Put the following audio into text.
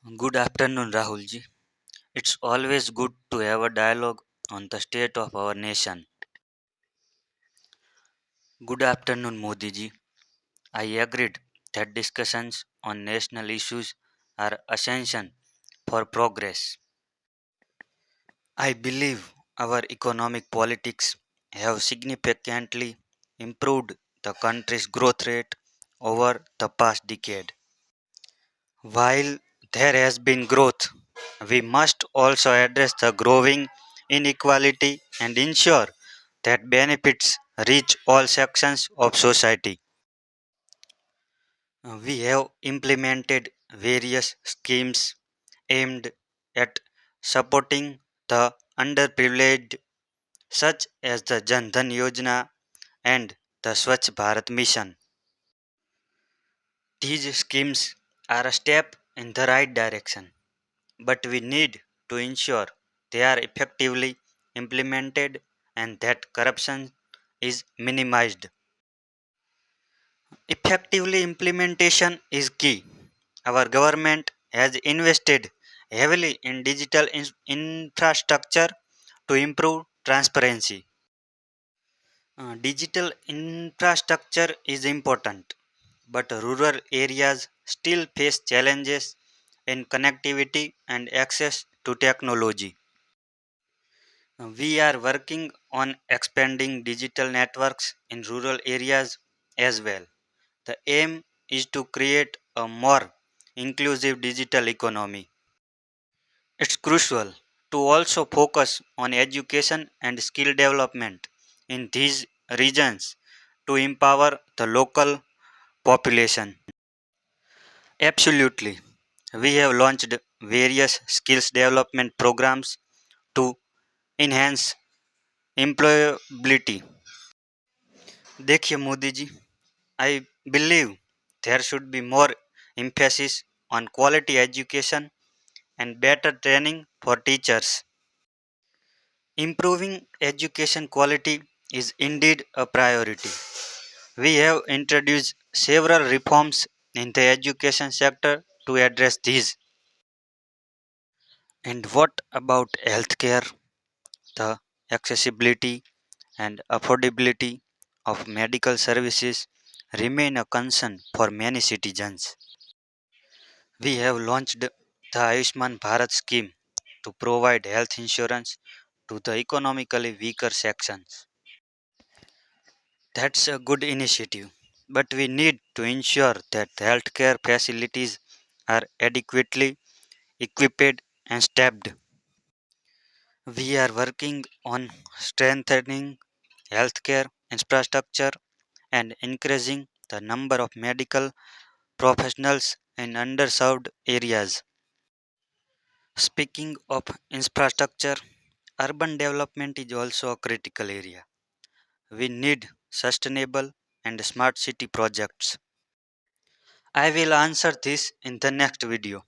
Good afternoon, Rahulji. It's always good to have a dialogue on the state of our nation. Good afternoon, Modiji. I agreed that discussions on national issues are essential for progress. I believe our economic politics have significantly improved the country's growth rate over the past decade. While there has been growth, we must also address the growing inequality and ensure that benefits reach all sections of society. We have implemented various schemes aimed at supporting the underprivileged, such as the Jan Dhan Yojana and the Swachh Bharat Mission. These schemes are a step in the right direction, but we need to ensure they are effectively implemented and that corruption is minimized. Effectively implementation is key. Our government has invested heavily in digital infrastructure to improve transparency. Digital infrastructure is important, but rural areas still face challenges in connectivity and access to technology. We are working on expanding digital networks in rural areas as well. The aim is to create a more inclusive digital economy. It's crucial to also focus on education and skill development in these regions to empower the local population. Absolutely. We have launched various skills development programs to enhance employability. देखिए Modi ji, I believe there should be more emphasis on quality education and better training for teachers. Improving education quality is indeed a priority. We have introduced several reforms in the education sector to address these. And what about healthcare? The accessibility and affordability of medical services remain a concern for many citizens. We have launched the Ayushman Bharat scheme to provide health insurance to the economically weaker sections. That's a good initiative, but we need to ensure that the healthcare facilities are adequately equipped and staffed. We are working on strengthening healthcare infrastructure and increasing the number of medical professionals in underserved areas. Speaking of infrastructure, urban development is also a critical area. We need sustainable and smart city projects. I will answer this in the next video.